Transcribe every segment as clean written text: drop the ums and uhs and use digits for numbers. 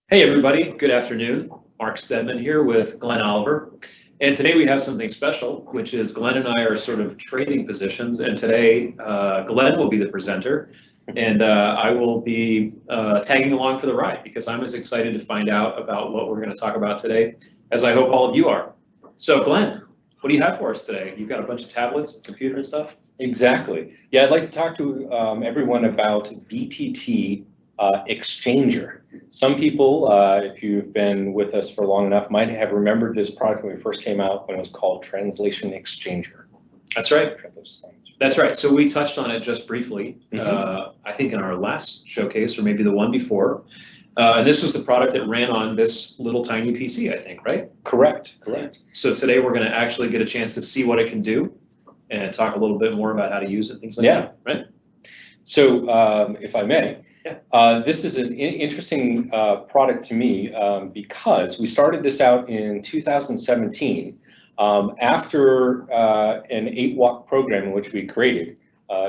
Hey everybody, good afternoon. Mark Stedman here with Glenn Oliver. And today we have something special, which is Glenn and I are sort of trading positions. And today Glenn will be the presenter and I will be tagging along for the ride because I'm as excited to find out about what we're going to talk about today as I hope all of you are. So Glenn, what do you have for us today? You've got a bunch of tablets and computer and stuff? Exactly. Yeah, I'd like to talk to everyone about BTT Exchanger. Some people, if you've been with us for long enough, might have remembered this product when we first came out when it was called Translation Exchanger. That's right. That's right. So we touched on it just briefly, I think in our last showcase or maybe the one before. And this was the product that ran on this little tiny PC, I think, right? Correct. So today we're going to actually get a chance to see what it can do and talk a little bit more about how to use it, things like that, right? So if I may, this is an interesting product to me because we started this out in 2017 after an 8-walk program in which we created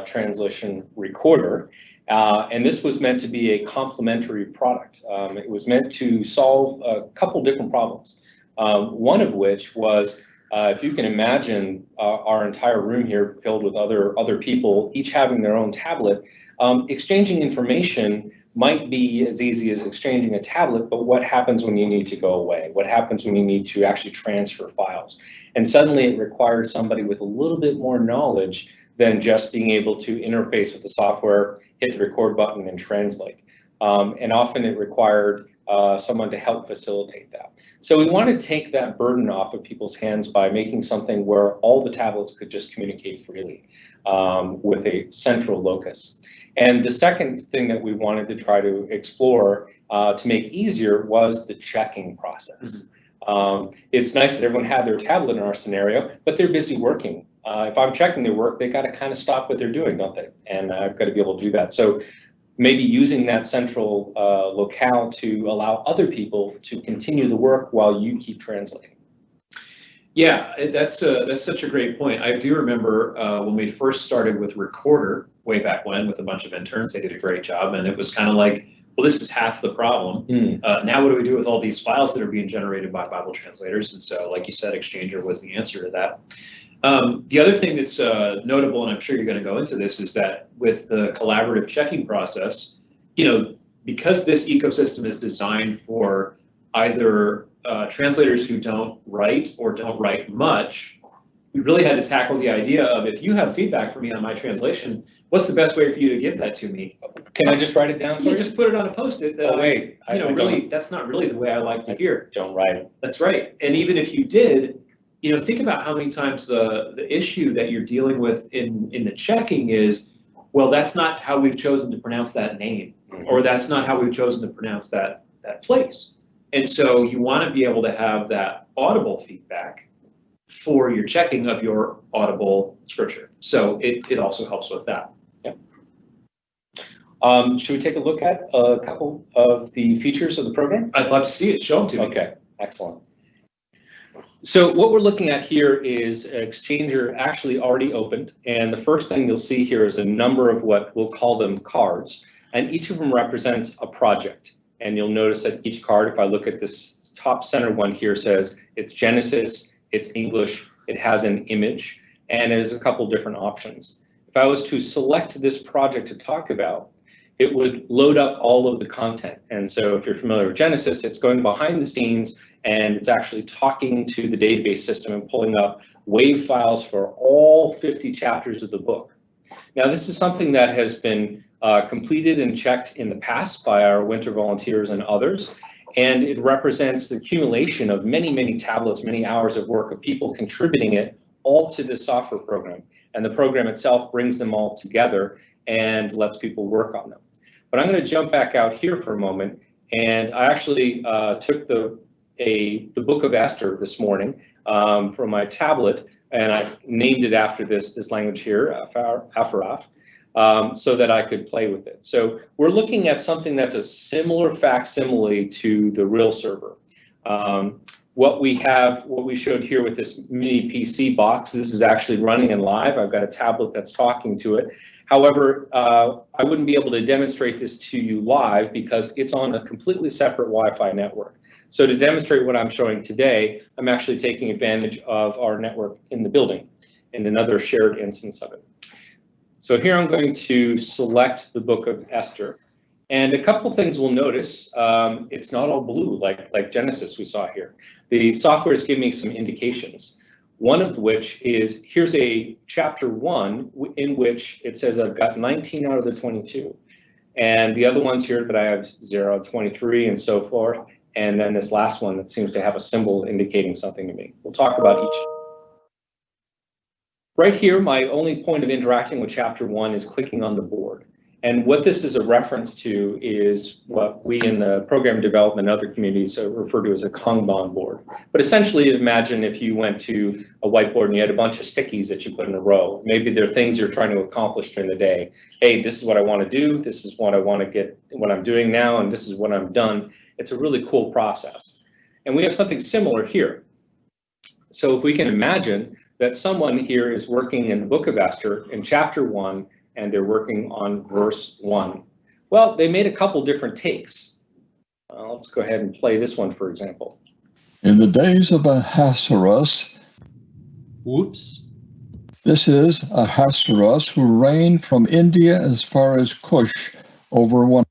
Translation Recorder. And this was meant to be a complementary product. It was meant to solve a couple different problems. One of which was, if you can imagine our entire room here filled with other people, each having their own tablet, exchanging information might be as easy as exchanging a tablet, but what happens when you need to go away? What happens when you need to actually transfer files? And suddenly it required somebody with a little bit more knowledge than just being able to interface with the software, hit the record button and translate. And often it required someone to help facilitate that. So we want to take that burden off of people's hands by making something where all the tablets could just communicate freely with a central locus. And the second thing that we wanted to try to explore to make easier was the checking process. It's nice that everyone had their tablet in our scenario, but they're busy working. If I'm checking their work, they got to kind of stop what they're doing, don't they? And I've got to be able to do that. So maybe using that central locale to allow other people to continue the work while you keep translating. Yeah, that's such a great point. I do remember when we first started with Recorder way back when with a bunch of interns. They did a great job, and it was kind of like, well, this is half the problem. Now what do we do with all these files that are being generated by Bible translators? And so, like you said, Exchanger was the answer to that. The other thing that's notable, and I'm sure you're going to go into this, is that with the collaborative checking process, because this ecosystem is designed for either translators who don't write or don't write much, we really had to tackle the idea of, if you have feedback for me on my translation, what's the best way for you to give that to me? Can I just write it down? You just put it on a Post-it. Wait, really, that's not really the way I like to hear. Don't write it. That's right. And even if you did, think about how many times the issue that you're dealing with in the checking is, well, that's not how we've chosen to pronounce that name, or that's not how we've chosen to pronounce that place. And so you want to be able to have that audible feedback for your checking of your audible scripture. So it also helps with that. Yeah. Should we take a look at a couple of the features of the program? I'd love to see it. Show them to me. Okay, excellent. So what we're looking at here is Exchanger actually already opened, and the first thing you'll see here is a number of what we'll call them cards, and each of them represents a project. And you'll notice that each card, if I look at this top center one here, says it's Genesis, it's English, it has an image, and it has a couple different options. If I was to select this project to talk about, it would load up all of the content. And so if you're familiar with Genesis, it's going behind the scenes and it's actually talking to the database system and pulling up WAV files for all 50 chapters of the book. Now, this is something that has been completed and checked in the past by our winter volunteers and others, and it represents the accumulation of many, many tablets, many hours of work of people contributing it all to this software program. And the program itself brings them all together and lets people work on them. But I'm going to jump back out here for a moment, and I actually took the book of Esther this morning from my tablet, and I named it after this language here, Afaraf, so that I could play with it. So we're looking at something that's a similar facsimile to the real server. what we showed here with this mini PC box, this is actually running in live. I've got a tablet that's talking to it. However, I wouldn't be able to demonstrate this to you live because it's on a completely separate Wi-Fi network. So to demonstrate what I'm showing today, I'm actually taking advantage of our network in the building in another shared instance of it. So here I'm going to select the Book of Esther. And a couple things we'll notice, it's not all blue like Genesis we saw here. The software is giving me some indications. One of which is, here's a chapter 1 in which it says I've got 19 out of the 22. And the other ones here that I have 0, 23, and so forth. And then this last one that seems to have a symbol indicating something to me. We'll talk about each. Right here, my only point of interacting with chapter 1 is clicking on the board. And what this is a reference to is what we in the program development and other communities refer to as a Kanban board. But essentially, imagine if you went to a whiteboard and you had a bunch of stickies that you put in a row. Maybe there are things you're trying to accomplish during the day. Hey, this is what I want to do. This is what I want to get, what I'm doing now, and this is what I'm done. It's a really cool process. And we have something similar here. So if we can imagine that someone here is working in the Book of Esther in chapter 1, and they're working on verse 1. Well, they made a couple different takes. Let's go ahead and play this one, for example. In the days of Ahasuerus, Whoops. This is Ahasuerus, who reigned from India as far as Cush over one.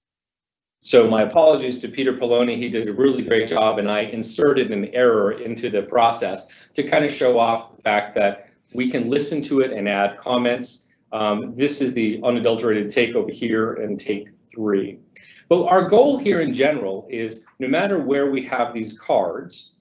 So my apologies to Peter Poloni. He did a really great job, and I inserted an error into the process to kind of show off the fact that we can listen to it and add comments. This is the unadulterated take over here and take 3. But our goal here in general is no matter where we have these cards,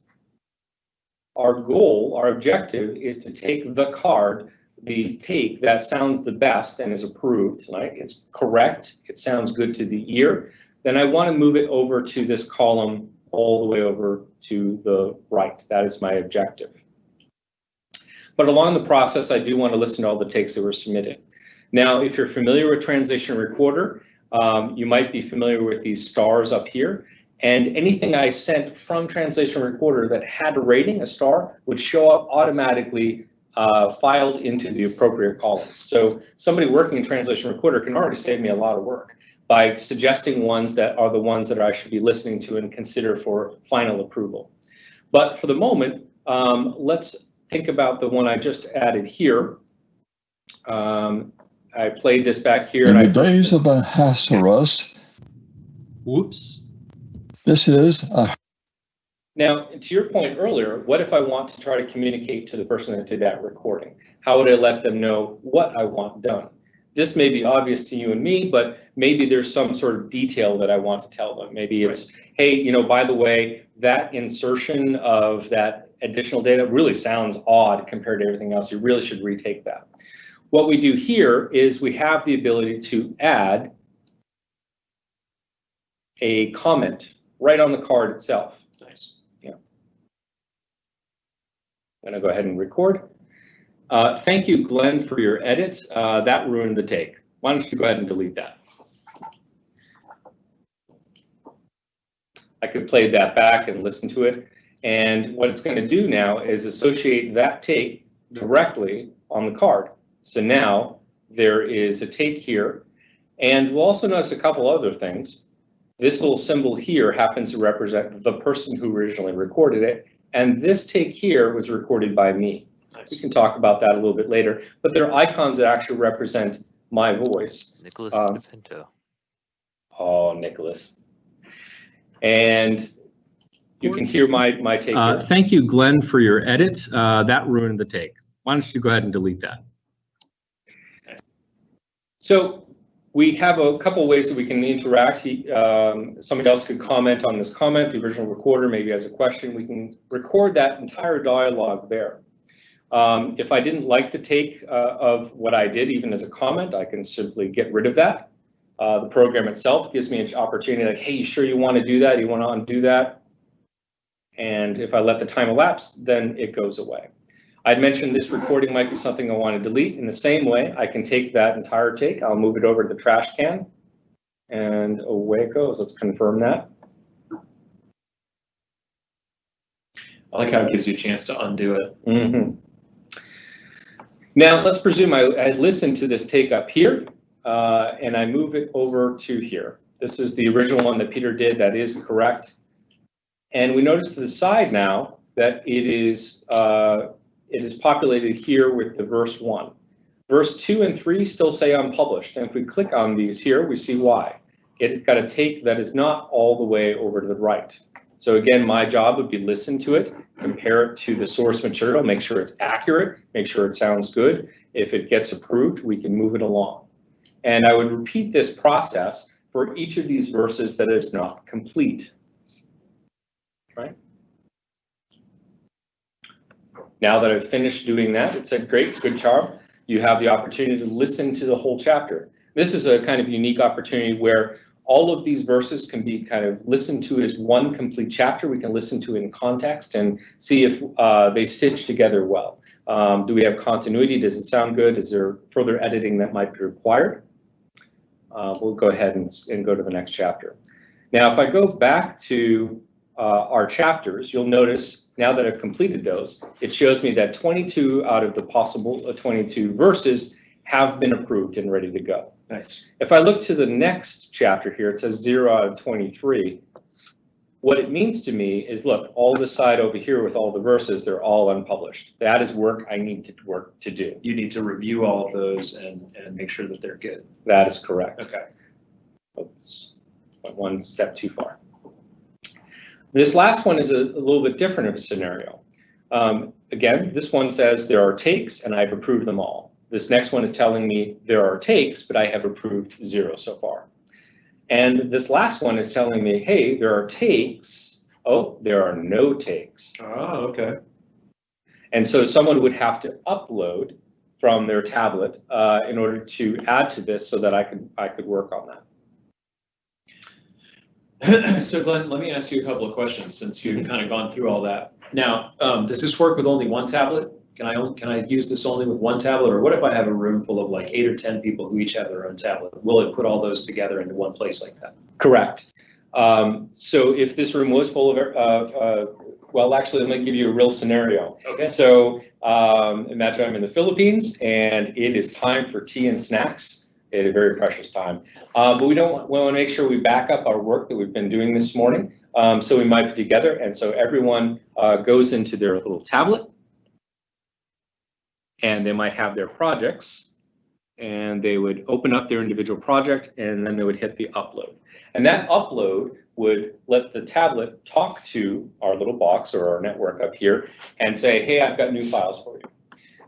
our goal, our objective is to take the card, the take that sounds the best and is approved, right? It's correct, it sounds good to the ear. Then I want to move it over to this column all the way over to the right. That is my objective. But along the process, I do want to listen to all the takes that were submitted. Now, if you're familiar with Translation Recorder, you might be familiar with these stars up here. And anything I sent from Translation Recorder that had a rating, a star, would show up automatically filed into the appropriate columns. So somebody working in Translation Recorder can already save me a lot of work by suggesting ones that are the ones that I should be listening to and consider for final approval. But for the moment, let's think about the one I just added here. I played this back here. In the days of Ahasuerus. Whoops. This is Now, to your point earlier, what if I want to try to communicate to the person that did that recording? How would I let them know what I want done? This may be obvious to you and me, but maybe there's some sort of detail that I want to tell them. Maybe it's, hey, you know, by the way, that insertion of that additional data really sounds odd compared to everything else. You really should retake that. What we do here is we have the ability to add a comment right on the card itself. Nice. Yeah. I'm going to go ahead and record. Thank you, Glenn, for your edit. That ruined the take. Why don't you go ahead and delete that? I could play that back and listen to it. And what it's going to do now is associate that take directly on the card. So now there is a take here. And we'll also notice a couple other things. This little symbol here happens to represent the person who originally recorded it. And this take here was recorded by me. Nice. We can talk about that a little bit later. But there are icons that actually represent my voice. Nicholas DePinto. Oh, Nicholas. And you can hear my take here. Thank you, Glenn, for your edit. That ruined the take. Why don't you go ahead and delete that? So we have a couple ways that we can interact. Somebody else could comment on this comment. The original recorder maybe has a question. We can record that entire dialogue there. If I didn't like the take of what I did, even as a comment, I can simply get rid of that. The program itself gives me an opportunity like, hey, you sure you want to do that? You want to undo that? And if I let the time elapse, then it goes away. I'd mentioned this recording might be something I want to delete. In the same way, I can take that entire take. I'll move it over to the trash can, and away it goes. Let's confirm that. I like how it gives you a chance to undo it. Mm-hmm. Now, let's presume I listened to this take up here, and I move it over to here. This is the original one that Peter did. That is correct. And we notice to the side now that it is populated here with the verse 1. Verse 2 and 3 still say unpublished. And if we click on these here, we see why. It's got a take that is not all the way over to the right. So again, my job would be listen to it, compare it to the source material, make sure it's accurate, make sure it sounds good. If it gets approved, we can move it along. And I would repeat this process for each of these verses that is not complete. Right? Now that I've finished doing that, it said, great, good job. You have the opportunity to listen to the whole chapter. This is a kind of unique opportunity where all of these verses can be kind of listened to as one complete chapter. We can listen to it in context and see if they stitch together well. Do we have continuity? Does it sound good? Is there further editing that might be required? We'll go ahead and go to the next chapter. Now, if I go back to our chapters, you'll notice now that I've completed those, it shows me that 22 out of the possible 22 verses have been approved and ready to go. Nice. If I look to the next chapter here, it says 0 out of 23. What it means to me is, look, all the side over here with all the verses, they're all unpublished. That is work I need to do. You need to review all of those and make sure that they're good. That is correct. Okay. Oops, went one step too far. This last one is a little bit different of a scenario. Again, this one says there are takes and I've approved them all. This next one is telling me there are takes, but I have approved 0 so far. And this last one is telling me, hey, there are takes. Oh, there are no takes. Oh, okay. And so someone would have to upload from their tablet in order to add to this so that I could work on that. So Glenn, let me ask you a couple of questions since you've kind of gone through all that. Now, does this work with only one tablet? Can I use this only with one tablet, or what if I have a room full of like 8 or 10 people who each have their own tablet? Will it put all those together into one place like that? Correct. So if this room was full of, well, actually, let me give you a real scenario. Okay. So imagine I'm in the Philippines and it is time for tea and snacks. At a very precious time. But we want to make sure we back up our work that we've been doing this morning. So we might be together. And so everyone goes into their little tablet. And they might have their projects. And they would open up their individual project. And then they would hit the upload. And that upload would let the tablet talk to our little box or our network up here and say, hey, I've got new files for you.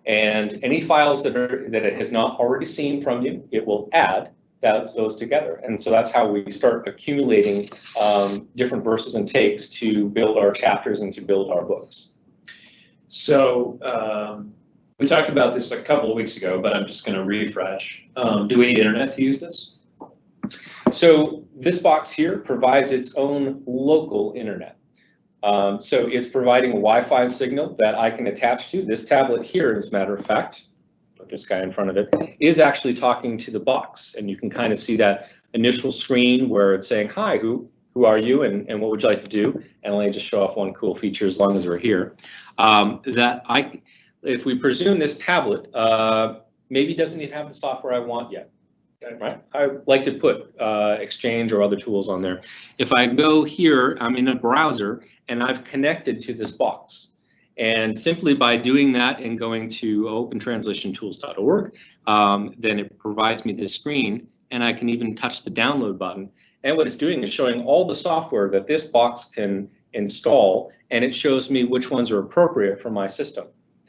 And any files that it has not already seen from you, it will add those together. And so that's how we start accumulating different verses and takes to build our chapters and to build our books. So we talked about this a couple of weeks ago, but I'm just going to refresh. Do we need internet to use this? So this box here provides its own local internet. So it's providing a Wi-Fi signal that I can attach to. This tablet here, as a matter of fact, put this guy in front of it, is actually talking to the box. And you can kind of see that initial screen where it's saying, hi, who are you and what would you like to do? And let me just show off one cool feature as long as we're here. If we presume this tablet maybe doesn't even have the software I want yet. Right? I like to put Exchange or other tools on there. If I go here, I'm in a browser and I've connected to this box. And simply by doing that and going to opentranslationtools.org, then it provides me this screen and I can even touch the download button. And what it's doing is showing all the software that this box can install, and it shows me which ones are appropriate for my system.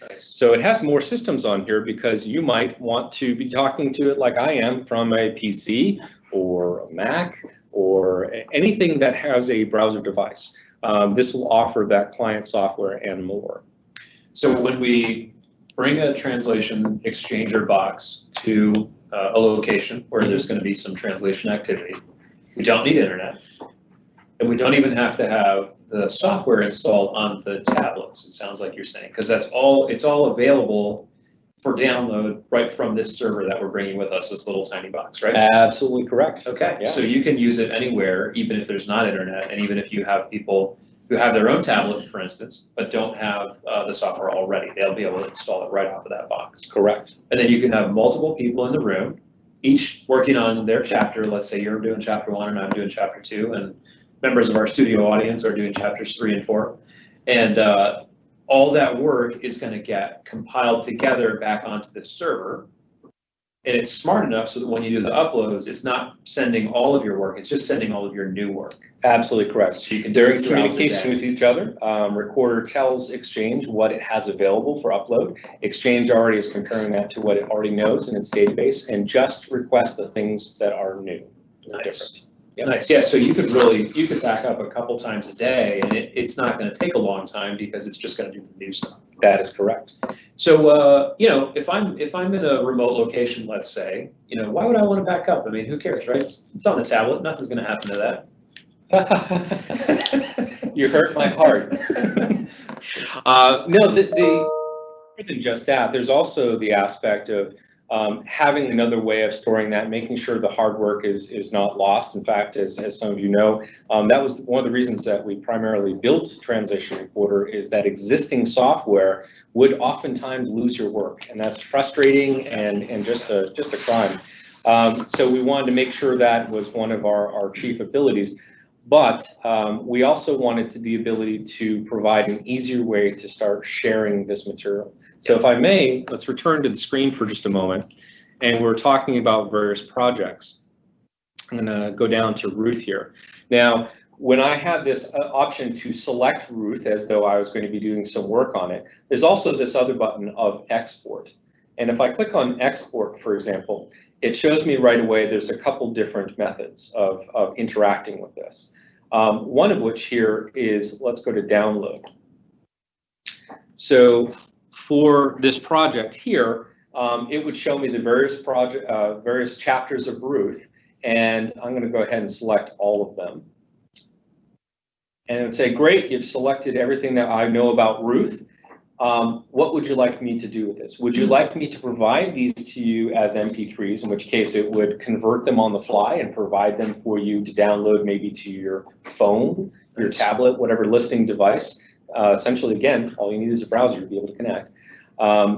Nice. So it has more systems on here because you might want to be talking to it like I am from a PC or a Mac or anything that has a browser device. This will offer that client software and more. So when we bring a translation exchanger box to a location where there's going to be some translation activity, we don't need internet, and we don't even have to have the software installed on the tablets, it sounds like you're saying, because it's all available for download right from this server that we're bringing with us, this little tiny box, right? Absolutely correct. Okay, yeah. So you can use it anywhere, even if there's not internet, and even if you have people who have their own tablet, for instance, but don't have the software already. They'll be able to install it right off of that box. Correct. And then you can have multiple people in the room, each working on their chapter. Let's say you're doing chapter 1 and I'm doing chapter 2, and members of our studio audience are doing chapters 3 and 4. And all that work is going to get compiled together back onto the server. And it's smart enough so that when you do the uploads, it's not sending all of your work, it's just sending all of your new work. Absolutely correct. So you can They're do in it throughout the communication day. with each other. Recorder tells Exchange what it has available for upload. Exchange already is comparing that to what it already knows in its database and just requests the things that are new. Nice. Yep. Nice. Yeah, so you could back up a couple times a day, and it's not going to take a long time because it's just going to do the new stuff. That is correct. So if I'm in a remote location, let's say, why would I want to back up? I mean, who cares, right? It's on the tablet. Nothing's going to happen to that. You hurt my heart. No, more than just that. There's also the aspect of having another way of storing that, making sure the hard work is not lost. In fact, as some of you know, that was one of the reasons that we primarily built Translation Recorder, is that existing software would oftentimes lose your work, and that's frustrating and just a crime. So we wanted to make sure that was one of our chief abilities. But we also wanted the ability to provide an easier way to start sharing this material. So if I may, let's return to the screen for just a moment. And we're talking about various projects. I'm gonna go down to Ruth here. Now, when I had this option to select Ruth as though I was going to be doing some work on it, there's also this other button of export. And if I click on export, for example, it shows me right away there's a couple different methods of interacting with this. One of which here is, let's go to download. So for this project here, it would show me the various chapters of Ruth, and I'm going to go ahead and select all of them. And it would say, great, you've selected everything that I know about Ruth. What would you like me to do with this? Would you like me to provide these to you as MP3s, in which case it would convert them on the fly and provide them for you to download maybe to your phone, your tablet, whatever listening device. Essentially, again, all you need is a browser to be able to connect.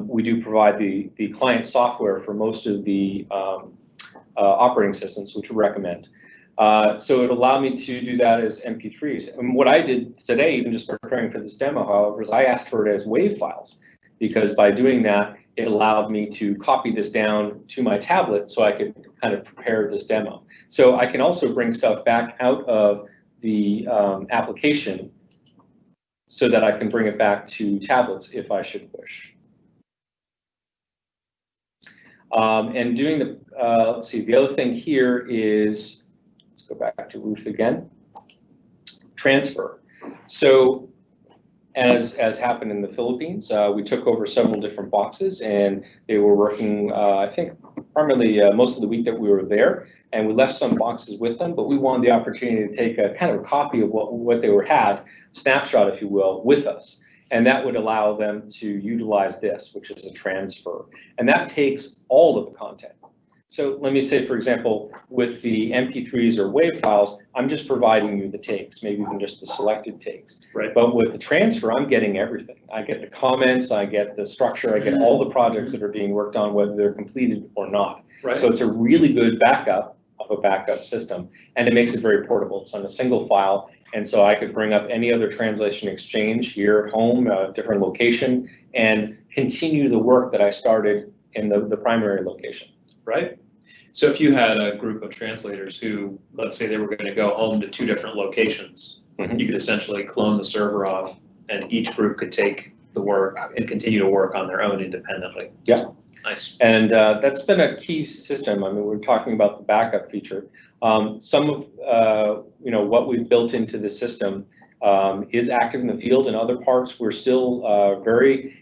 We do provide the client software for most of the operating systems, which we recommend. So it allowed me to do that as MP3s. And what I did today, even just preparing for this demo, however, is I asked for it as WAV files, because by doing that, it allowed me to copy this down to my tablet so I could kind of prepare this demo. So I can also bring stuff back out of the application so that I can bring it back to tablets if I should wish. And doing the, let's see, the other thing here is, let's go back to Ruth again, transfer. So as happened in the Philippines, we took over several different boxes, and they were working, I think, primarily most of the week that we were there, and we left some boxes with them, but we wanted the opportunity to take a kind of a copy of what they had, snapshot, if you will, with us. And that would allow them to utilize this, which is a transfer. And that takes all of the content. So let me say, for example, with the MP3s or WAV files, I'm just providing you the takes, maybe even just the selected takes. Right. But with the transfer, I'm getting everything. I get the comments, I get the structure, I get all the projects that are being worked on, whether they're completed or not. Right. So it's a really good backup of a backup system, and it makes it very portable. It's on a single file, and so I could bring up any other translation exchange here at home, a different location, and continue the work that I started in the primary location. Right. So if you had a group of translators who, let's say they were going to go home to 2 different locations, you could essentially clone the server off, and each group could take the work and continue to work on their own independently. Yeah. Nice. And that's been a key system. I mean, we're talking about the backup feature. Some of what we've built into the system is active in the field. In other parts, we're still very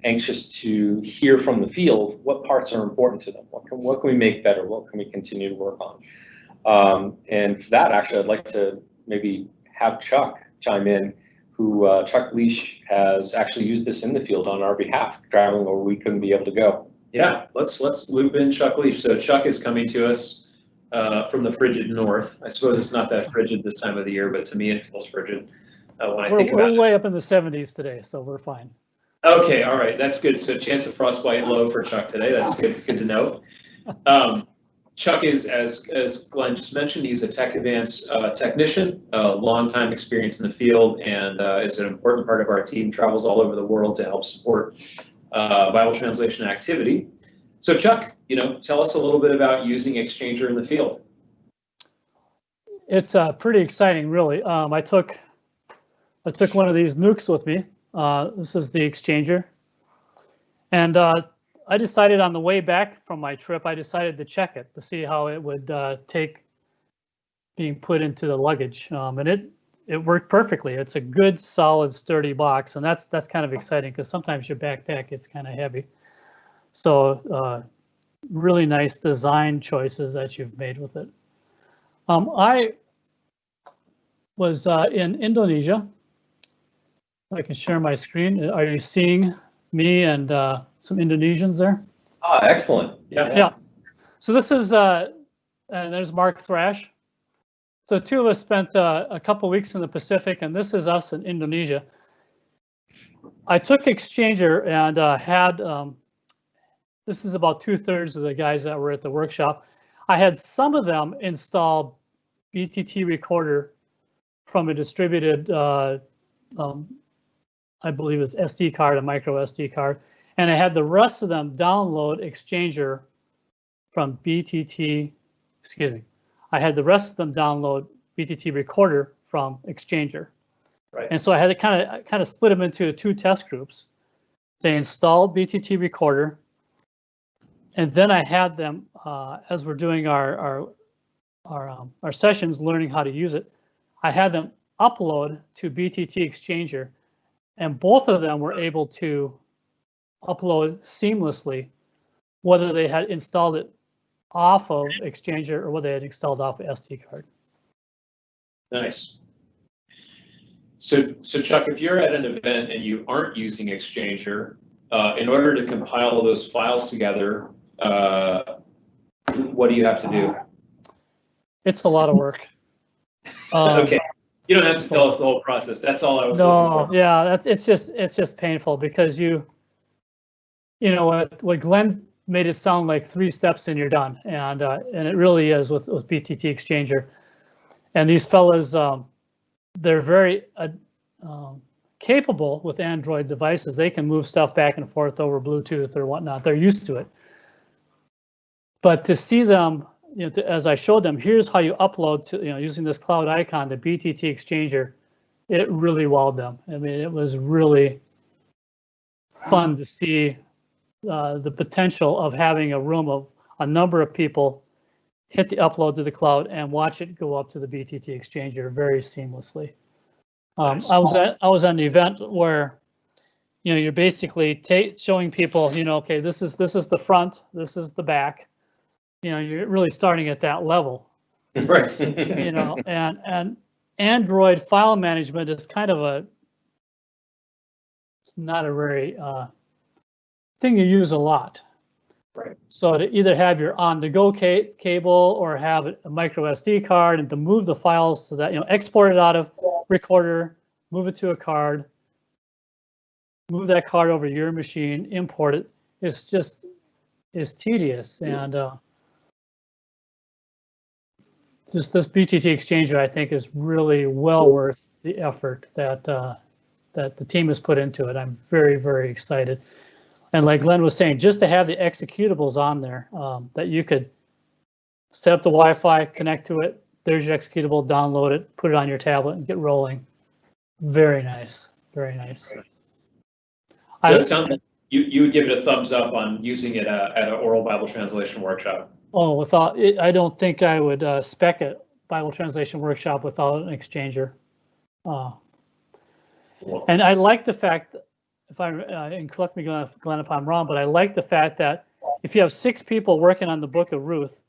anxious to hear from the field what parts are important to them. What can we make better? What can we continue to work on? And for that, actually, I'd like to maybe have Chuck chime in, who Chuck Leash has actually used this in the field on our behalf, traveling where we couldn't be able to go. Yeah, let's loop in Chuck Leash. So Chuck is coming to us from the frigid north. I suppose it's not that frigid this time of the year, but to me it feels frigid. when I think about We're it. way up in the 70s today, so we're fine. Okay, all right, that's good. So chance of frostbite low for Chuck today. That's good to know. Chuck is, as Glenn just mentioned, he's a Tech Advance technician, long time experience in the field, and is an important part of our team, travels all over the world to help support Bible translation activity. So Chuck, tell us a little bit about using Exchanger in the field. It's pretty exciting, really. I took one of these nukes with me. This is the Exchanger, and I decided on the way back from my trip, I decided to check it to see how it would take being put into the luggage, and it worked perfectly. It's a good, solid, sturdy box, and that's kind of exciting because sometimes your backpack gets kind of heavy. So really nice design choices that you've made with it. I was in Indonesia. I can share my screen. Are you seeing me and some Indonesians there? Ah, excellent. Yeah. So this is, and there's Mark Thrash. So the two of us spent a couple weeks in the Pacific, and this is us in Indonesia. I took Exchanger and had, this is about 2/3 of the guys that were at the workshop. I had some of them install BTT Recorder from a distributed, I believe it was SD card, a micro SD card. And I had the rest of them download Exchanger from BTT, I had the rest of them download BTT Recorder from Exchanger. Right. And so I had to kind of split them into two test groups. They installed BTT Recorder, and then I had them, as we're doing our sessions, learning how to use it, I had them upload to BTT Exchanger, and both of them were able to upload seamlessly, whether they had installed it off of Exchanger or whether they had installed off of SD card. Nice. So Chuck, if you're at an event and you aren't using Exchanger, in order to compile those files together, what do you have to do? It's a lot of work. Okay, you don't have to tell us the whole process. That's all I was looking for. Yeah, it's just painful because what Glenn made it sound like 3 steps and you're done, and it really is with BTT Exchanger. And these fellas, they're very capable with Android devices. They can move stuff back and forth over Bluetooth or whatnot. They're used to it. But to see them, as I showed them, here's how you upload to, using this cloud icon, the BTT Exchanger, it really wowed them. I mean, it was really fun to see the potential of having a room of a number of people hit the upload to the cloud and watch it go up to the BTT Exchanger very seamlessly. Nice. I was at an event where, you're basically showing people, okay, this is the front, this is the back. You're really starting at that level. Right. And Android file management is kind of it's not a very thing you use a lot. Right. So to either have your on-the-go cable or have a micro SD card, and to move the files so that, export it out of Recorder, move it to a card, move that card over to your machine, import it. It's tedious. And just this BTT Exchanger, I think, is really well worth the effort that the team has put into it. I'm very, very excited. And like Glenn was saying, just to have the executables on there, that you could set up the Wi-Fi, connect to it, there's your executable, download it, put it on your tablet and get rolling. Very nice, very nice. So it sounds like you would give it a thumbs up on using it at an oral Bible translation workshop. Oh, without it, I don't think I would spec a Bible translation workshop without an Exchanger. And I like the fact, and correct me, Glenn, if I'm wrong, but I like the fact that if you have 6 people working on the Book of Ruth,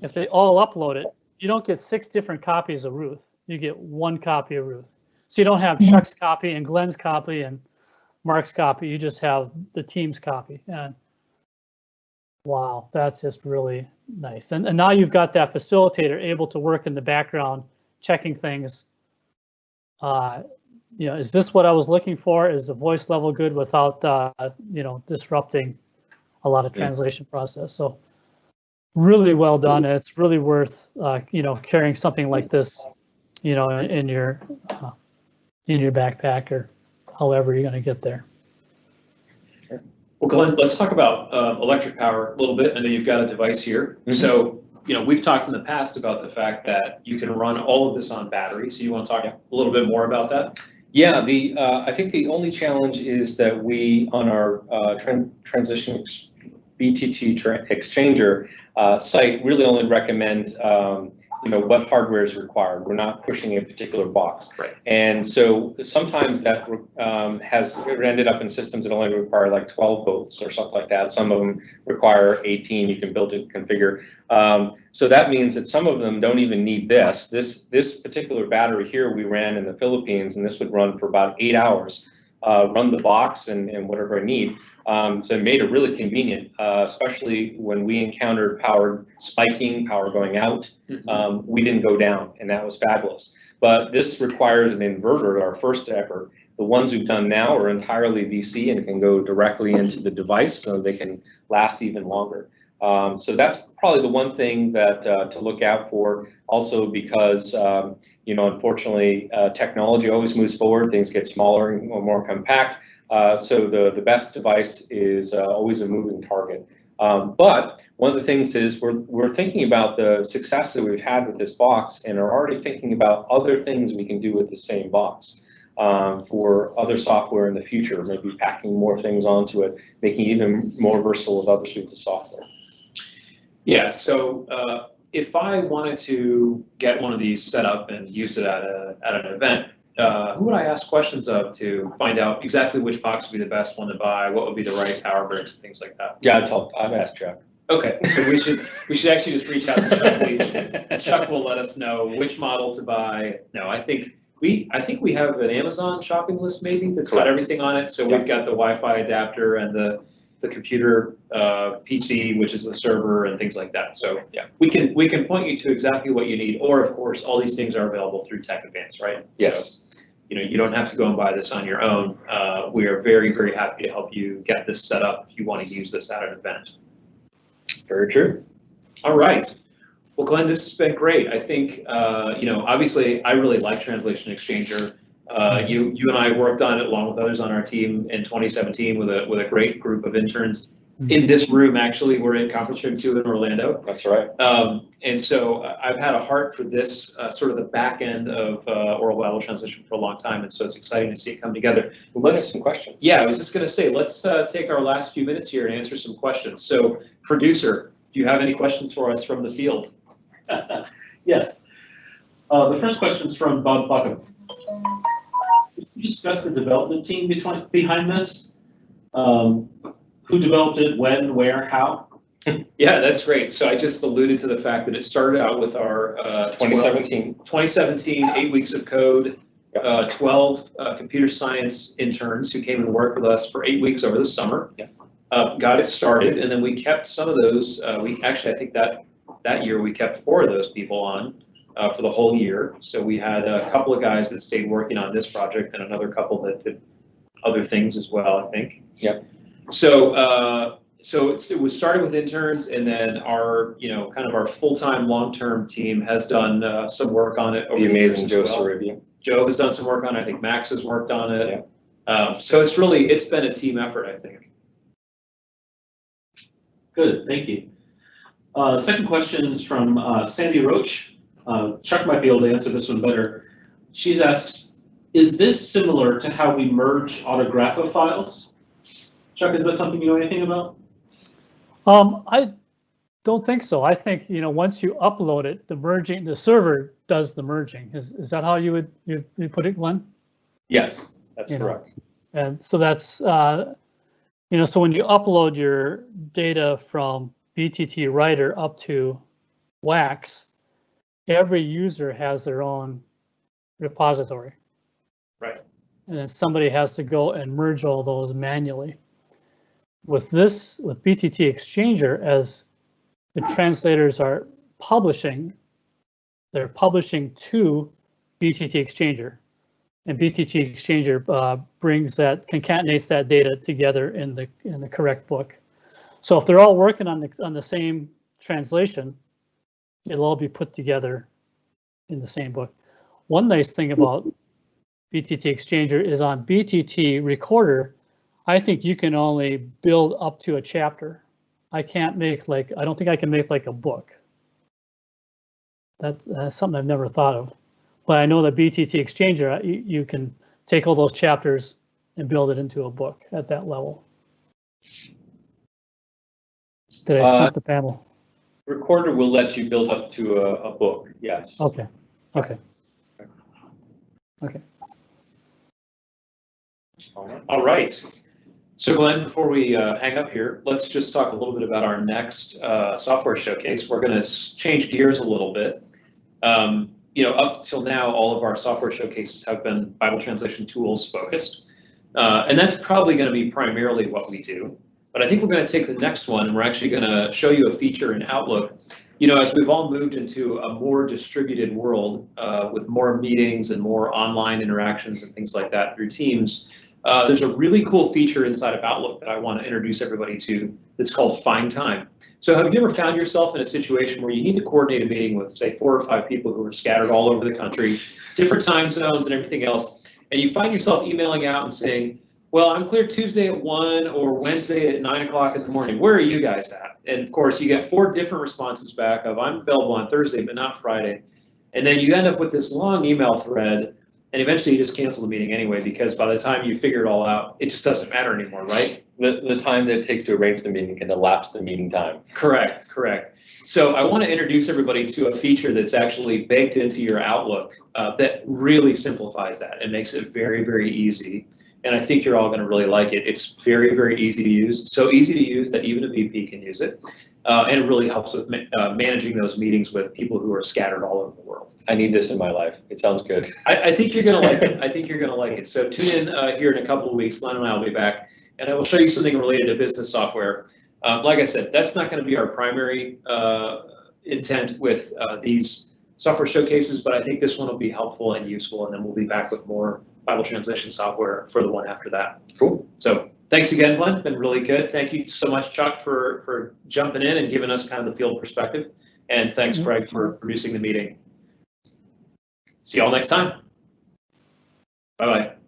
if they all upload it, you don't get 6 different copies of Ruth. You get 1 copy of Ruth. So you don't have Chuck's copy and Glenn's copy and Mark's copy. You just have the team's copy. And wow, that's just really nice. And now you've got that facilitator able to work in the background, checking things. is this what I was looking for? Is the voice level good without, disrupting a lot of translation process? So really well done. And it's really worth, carrying something like this, in your backpack or however you're going to get there. Well, Glenn, let's talk about electric power a little bit. I know you've got a device here. Mm-hmm. So, we've talked in the past about the fact that you can run all of this on battery. So you want to talk a little bit more about that? Yeah, I think the only challenge is that we, on our transition BTT Exchanger site, really only recommend what hardware is required. We're not pushing a particular box. Right. And so sometimes that has ended up in systems that only require like 12 volts or something like that. Some of them require 18. You can build it, configure. So that means that some of them don't even need this. This particular battery here we ran in the Philippines, and this would run for about 8 hours. Run the box and whatever I need. So it made it really convenient, especially when we encountered power spiking, power going out. We didn't go down, and that was fabulous. But this requires an inverter, our first ever. The ones we've done now are entirely DC and can go directly into the device, so they can last even longer. So that's probably the one thing that to look out for. Also because unfortunately, technology always moves forward. Things get smaller and more compact. So the best device is always a moving target. But one of the things is we're thinking about the success that we've had with this box, and are already thinking about other things we can do with the same box for other software in the future. Maybe packing more things onto it, making it even more versatile with other suites of software. Yeah. So if I wanted to get one of these set up and use it at an event, who would I ask questions of to find out exactly which box would be the best one to buy, what would be the right power bricks, and things like that? Yeah, I've asked Chuck. Okay, so we should actually just reach out to Chuck Leach, and Chuck will let us know which model to buy. No, I think we have an Amazon shopping list maybe that's got everything on it. So we've got the Wi-Fi adapter and the computer PC, which is the server, and things like that. So yeah, we can point you to exactly what you need. Or of course, all these things are available through Tech Advance, right? Yes. So, you don't have to go and buy this on your own. We are very, very happy to help you get this set up if you want to use this at an event. Very true. All right. Well, Glenn, this has been great. I think, obviously, I really like Translation Exchanger. You and I worked on it along with others on our team in 2017 with a great group of interns in this room. Actually, we're in conference room 2 in Orlando. That's right. And so I've had a heart for this sort of the back end of oral vowel translation for a long time, and so it's exciting to see it come together. Let's some questions. Yeah, I was just going to say, let's take our last few minutes here and answer some questions. So, producer, do you have any questions for us from the field? Yes. The first question is from Bob Buckham. Could you discuss the development team behind this? Who developed it, when, where, how? Yeah, that's great. So I just alluded to the fact that it started out with our 2017 8 weeks of code, 12 computer science interns who came and worked with us for 8 weeks over the summer. Yeah. Got it started, and then we kept some of those. I think that year we kept 4 of those people on for the whole year. So we had a couple of guys that stayed working on this project, and another couple that did other things as well, I think. Yep. So it was started with interns, and then our kind of our full-time long-term team has done some work on it. The amazing Joe Sarabia. Joe has done some work on it. I think Max has worked on it. Yeah. So it's been a team effort, I think. Good, thank you. Second question is from Sandy Roach. Chuck might be able to answer this one better. She asks, is this similar to how we merge autographa files? Chuck, is that something you know anything about? I don't think so. I think, once you upload it, the server does the merging. Is that how you would put it, Glenn? Yes, that's correct. And so that's, so when you upload your data from BTT Writer up to WAX, every user has their own repository. Right. And then somebody has to go and merge all those manually. With BTT Exchanger, as the translators are publishing, they're publishing to BTT Exchanger. And BTT Exchanger brings that, concatenates that data together in the correct book. So if they're all working on the same translation, it'll all be put together in the same book. One nice thing about BTT Exchanger is on BTT Recorder, I think you can only build up to a chapter. I can't make I don't think I can make like a book. That's something I've never thought of. But I know that BTT Exchanger, you can take all those chapters and build it into a book at that level. Did I stump the panel? Recorder will let you build up to a book, yes. Okay, okay. Okay. All right. So Glenn, before we hang up here, let's just talk a little bit about our next software showcase. We're going to change gears a little bit. Up till now, all of our software showcases have been Bible translation tools focused. And that's probably going to be primarily what we do. But I think we're going to take the next one and we're actually going to show you a feature in Outlook. As we've all moved into a more distributed world with more meetings and more online interactions and things like that through Teams, there's a really cool feature inside of Outlook that I want to introduce everybody to that's called Find Time. So have you ever found yourself in a situation where you need to coordinate a meeting with, say, 4 or 5 people who are scattered all over the country, different time zones and everything else, and you find yourself emailing out and saying, well, I'm clear Tuesday at 1 or Wednesday at 9 o'clock in the morning. Where are you guys at? And of course, you get 4 different responses back of I'm available on Thursday, but not Friday. And then you end up with this long email thread, and eventually you just cancel the meeting anyway, because by the time you figure it all out, it just doesn't matter anymore, right? The time that it takes to arrange the meeting can elapse the meeting time. Correct. So I want to introduce everybody to a feature that's actually baked into your Outlook that really simplifies that and makes it very, very easy. And I think you're all going to really like it. It's very, very easy to use. So easy to use that even a VP can use it. And it really helps with managing those meetings with people who are scattered all over the world. I need this in my life. It sounds good. I think you're going to like it. I think you're going to like it. So tune in here in a couple of weeks. Len and I will be back, and I will show you something related to business software. Like I said, that's not going to be our primary intent with these software showcases, but I think this one will be helpful and useful, and then we'll be back with more Bible translation software for the one after that. Cool. So thanks again, Glenn. Been really good. Thank you so much, Chuck, for jumping in and giving us kind of the field perspective. And thanks, Craig, for producing the meeting. See you all next time. Bye-bye.